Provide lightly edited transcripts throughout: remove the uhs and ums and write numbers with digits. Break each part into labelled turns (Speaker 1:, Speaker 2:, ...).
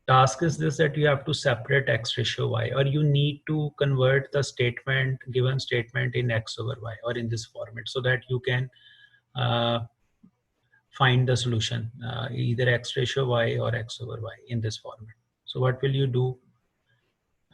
Speaker 1: Task is this, that you have to separate x ratio y, or you need to convert the statement, given statement, in x over y, or in this format, so that you can find the solution, either x ratio y or x over y in this format. So what will you do?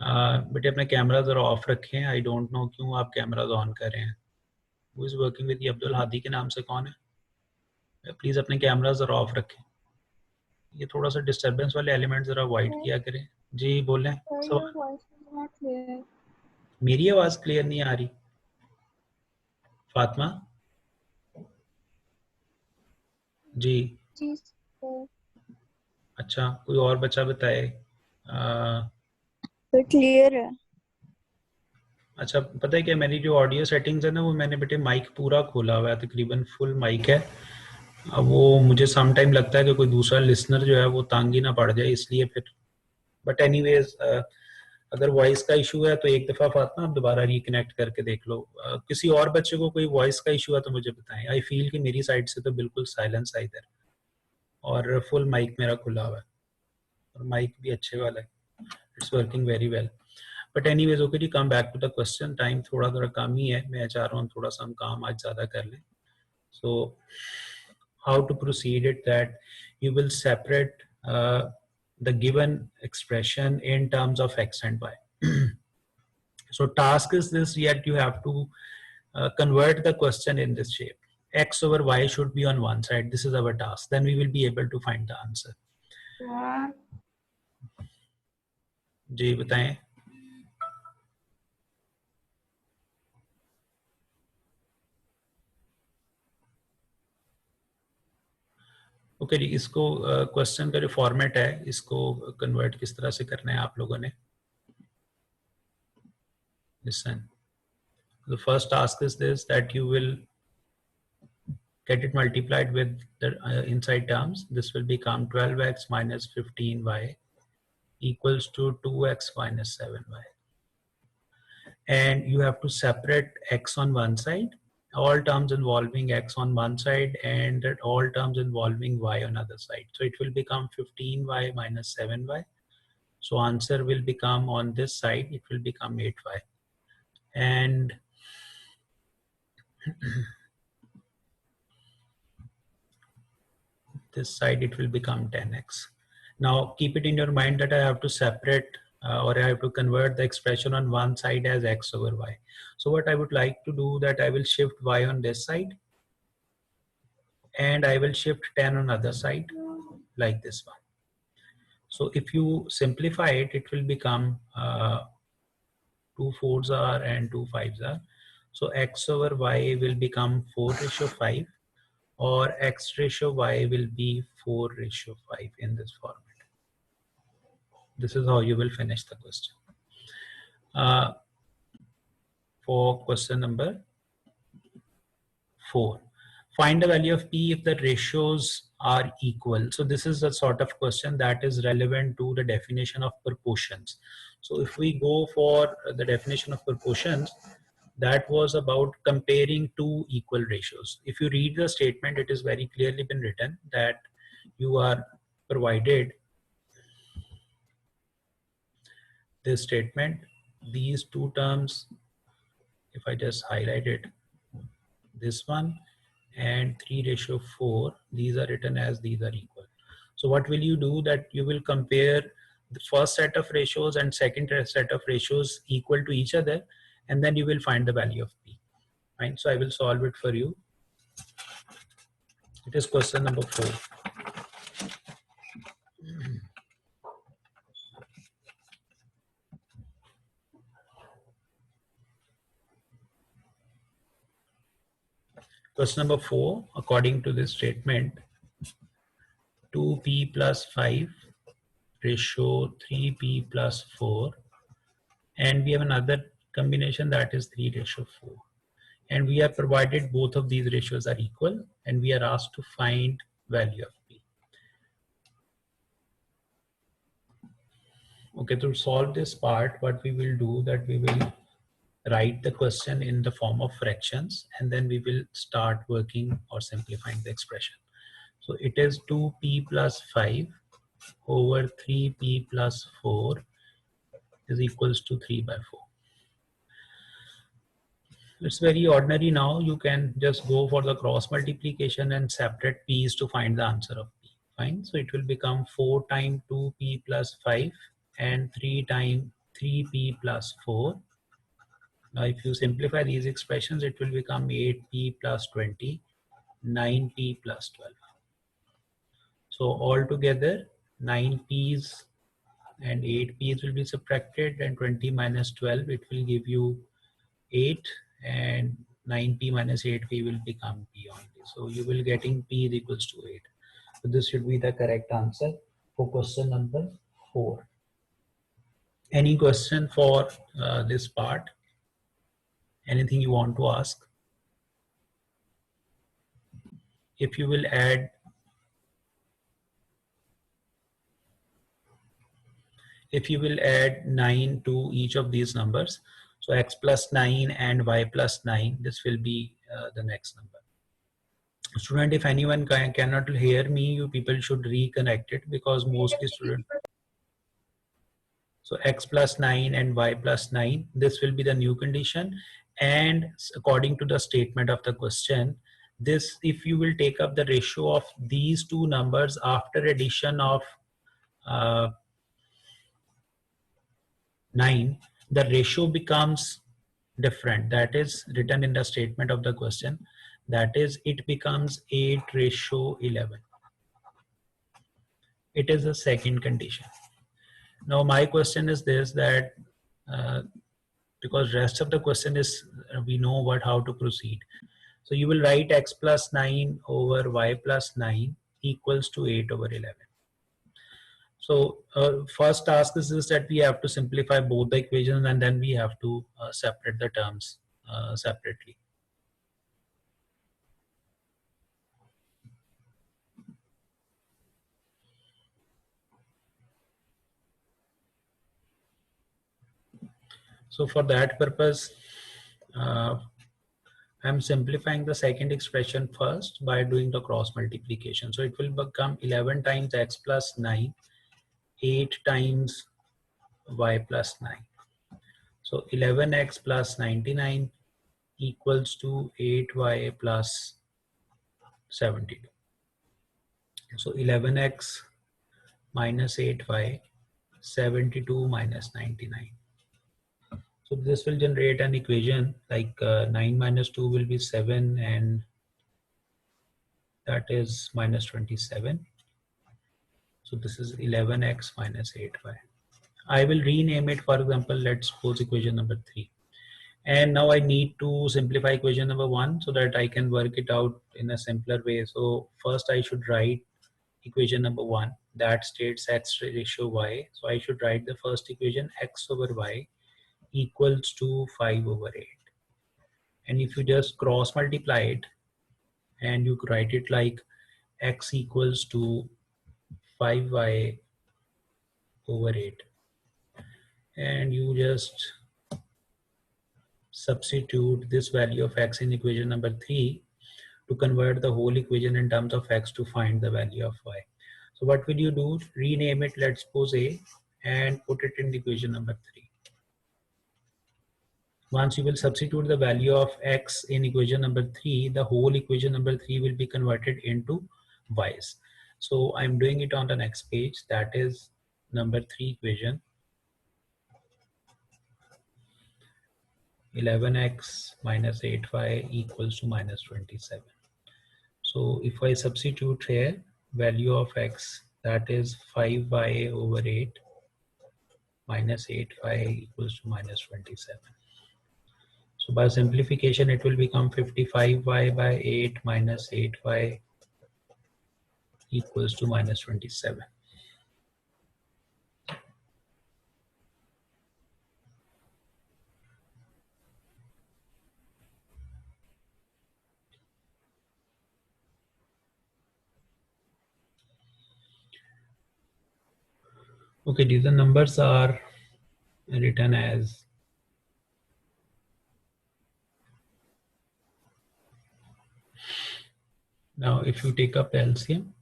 Speaker 1: बेटे अपने camera जरा of रखें. I don't know क्यों आप cameras on कर रहे हैं. Who is working with Abdul Hadi के नाम से कौन है? प्लीज अपने कैमरा जरा ऑफ रखें. ये थोड़ा सा डिस्टरबेंस वाले एलिमेंट जरा अवॉइड किया करें. जी बोलें. मेरी आवाज क्लियर नहीं आ रही? फातिमा जी. अच्छा, कोई और बच्चा बताए.
Speaker 2: तो क्लियर है.
Speaker 1: अच्छा, पता है क्या, मेरी जो ऑडियो सेटिंग्स है ना, वो मैंने बेटे माइक पूरा खोला हुआ है, तकरीबन फुल माइक है. अब वो मुझे सम टाइम लगता है कि कोई दूसरा लिसनर जो है वो तंग ही ना पड़ जाए, इसलिए फिर. बट एनीवेज, अगर वॉइस का इशू है तो एक दफ़ा फातिमा आप दोबारा रिकनेक्ट करके देख लो. किसी और बच्चे को कोई वॉइस का इशू है तो मुझे बताएं. आई फील कि मेरी साइड से तो बिल्कुल साइलेंस है इधर, और फुल माइक मेरा खुला हुआ है, और माइक भी अच्छे वाला है. It's working very well. But anyways, okay जी, come back to the question. Time थोड़ा कम ही है, मैं चाह रहा हूँ थोड़ा सा हम काम आज ज़्यादा कर लें. So how to proceed it, that you will separate the given expression in terms of x and y. So task is this, yet you have to convert the question in this shape. X over y should be on one side. This is our task. Then we will be able to find the answer. जी बताएं. Okay जी, इसको question का जो format है, इसको convert किस तरह से करना है आप लोगों ने. Listen, the first task is this, that you will get it multiplied with the inside terms. This will become 12x minus 15y equals to 2x minus 7y. And you have to separate x on one side, all terms involving x on one side, and all terms involving y on other side. So it will become 15y minus 7y. So answer will become, on this side, it will become 8y. And this side it will become 10x. Now keep it in your mind that I have to separate or I have to convert the expression on one side as x over y. So what I would like to do, that I will shift y on this side, and I will shift 10 on other side, like this one. So if you simplify it, it will become 2 4s are and 2 5s are. So x over y will become 4:5, or x ratio y will be 4:5 in this format. This is how you will finish the question. For question number 4, find the value of p if the ratios are equal. So this is a sort of question that is relevant to the definition of proportions. So if we go for the definition of proportions, that was about comparing two equal ratios. If you read the statement, it is very clearly been written that you are provided this statement, these two terms, if I just highlight it, this one and 3:4, these are written as these are equal. So what will you do, that you will compare the first set of ratios and second set of ratios equal to each other, and then you will find the value of p. Right? So I will solve it for you. It is question number 4. Question number 4, according to this statement, 2p plus 5 ratio 3p plus 4, and we have another combination that is 3:4, and we are provided both of these ratios are equal, and we are asked to find value of p. Okay, to solve this part, what we will do, that we will write the question in the form of fractions, and then we will start working or simplifying the expression. So it is 2p plus 5 over 3p plus 4 is equals to 3 by 4. It's very ordinary now. You can just go for the cross multiplication and separate p's to find the answer of p. Fine. So it will become 4 times 2p plus 5 and 3 times 3p plus 4. Now if you simplify these expressions, it will become 8p plus 20, 9p plus 12. So altogether 9 p's and 8 p's will be subtracted, and 20 minus 12, it will give you 8, and 9p minus 8p will become p only. So you will getting p is equals to 8. So this should be the correct answer for question number 4. Any question for this part? Anything you want to ask? If you will add if you will add 9 to each of these numbers, so x plus 9 and y plus 9, this will be the next number. Student, if anyone cannot hear me, you people should reconnect it, because mostly student. So x plus 9 and y plus 9, this will be the new condition, and according to the statement of the question, this, if you will take up the ratio of these two numbers after addition of 9, the ratio becomes different. That is written in the statement of the question. That is, it becomes 8:11. It is the second condition. Now my question is this, that because rest of the question is we know what how to proceed. So you will write x plus 9 over y plus 9 equals to 8/11. So first task is that we have to simplify both the equations, and then we have to separate the terms separately. So for that purpose, I'm simplifying the second expression first by doing the cross multiplication. So it will become 11 times x plus 9, 8 times y plus 9. So 11x plus 99 equals to 8y plus 72. So 11x minus 8y, 72 minus 99. So this will generate an equation like 9 minus 2 will be 7, and that is minus 27. So this is 11x minus 8y. I will rename it, for example, let's suppose equation number 3. And now I need to simplify equation number 1 so that I can work it out in a simpler way. So first I should write equation number 1 that states x ratio y. So I should write the first equation, x over y equals to 5/8. And if you just cross multiply it and you write it like x equals to 5y/8, and you just substitute this value of x in equation number 3 to convert the whole equation in terms of x to find the value of y. So what will you do? Rename it, let's suppose a, and put it in the equation number 3. Once you will substitute the value of x in equation number 3, the whole equation number 3 will be converted into y's. So I'm doing it on the next page, that is number 3 equation. 11x minus 8y equals to minus 27. So if I substitute here value of x, that is 5y/8 minus 8y equals to minus 27. So by simplification, it will become 55y/8 minus 8y equals to minus 27. Okay, these numbers are written as now. If you take up LCM,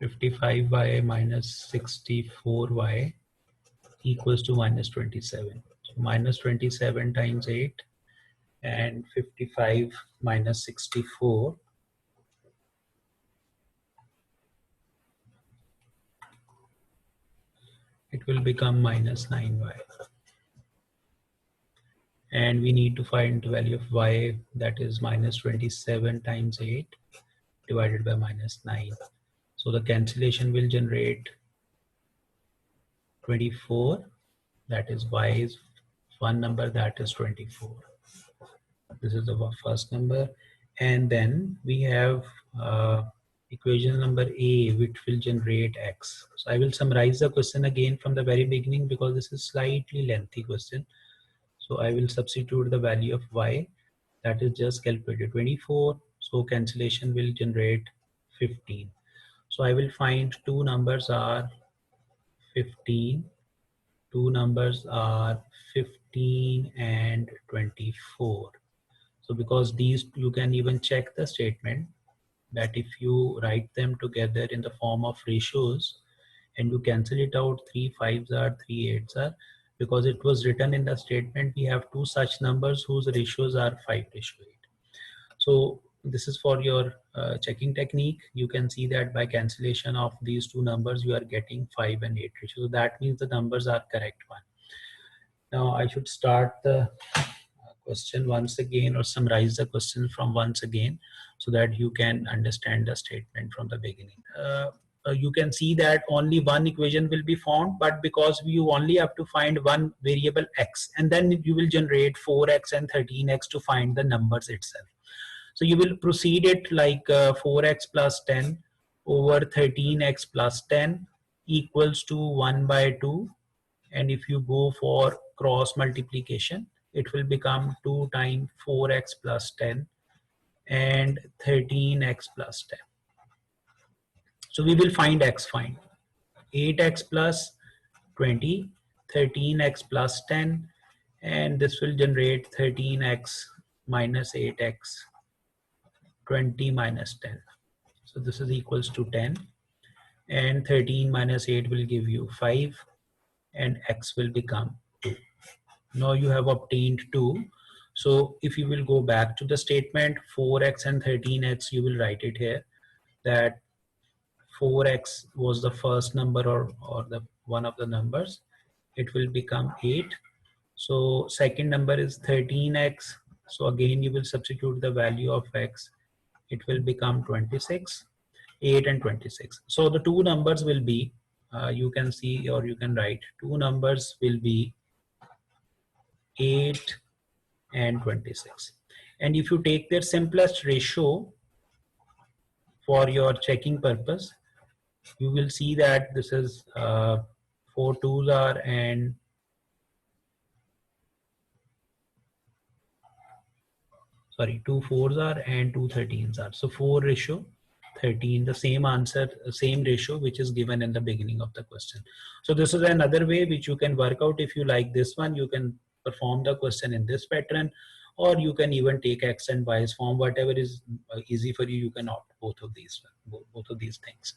Speaker 1: 55y minus 64y equals to minus 27. So minus 27 times 8 and 55 minus 64, it will become minus 9y. And we need to find the value of y, that is minus 27 times 8 divided by minus 9. So the cancellation will generate 24, that is y is one number, that is 24. This is the first number. And then we have equation number A, which will generate x. So I will summarize the question again from the very beginning because this is slightly lengthy question. So I will substitute the value of y, that is just calculated 24. So cancellation will generate 15. So I will find two numbers are 15. Two numbers are 15 and 24. So because these, you can even check the statement that if you write them together in the form of ratios and you cancel it out, 3 5s are, 3 8s are, because it was written in the statement, we have two such numbers whose ratios are 5:8. So this is for your checking technique. You can see that by cancellation of these two numbers, you are getting 5 and 8 ratio. So that means the numbers are correct one. Now I should start the question once again or summarize the question from once again so that you can understand the statement from the beginning. You can see that only one equation will be found, but because you only have to find one variable x, and then you will generate 4x and 13x to find the numbers itself. So you will proceed it like 4x plus 10 over 13x plus 10 equals to 1 by 2. And if you go for cross multiplication, it will become 2 times 4x plus 10 and 13x plus 10. So we will find x, find 8x plus 20, 13x plus 10, and this will generate 13x minus 8x, 20 minus 10. So this is equals to 10, and 13 minus 8 will give you 5, and x will become 2. Now you have obtained 2. So if you will go back to the statement 4x and 13x, you will write it here that 4x was the first number or the one of the numbers. It will become 8. So second number is 13x. So again you will substitute the value of x. It will become 26. 8 and 26. So the two numbers will be, you can see or you can write, two numbers will be 8 and 26. And if you take their simplest ratio for your checking purpose, you will see that this is 4 2s are and sorry 2 4s are and 2 13s are. So 4 ratio 13, the same answer, same ratio which is given in the beginning of the question. So this is another way which you can work out. If you like this one, you can perform the question in this pattern, or you can even take x and y's form, whatever is easy for you. You can opt both of these things.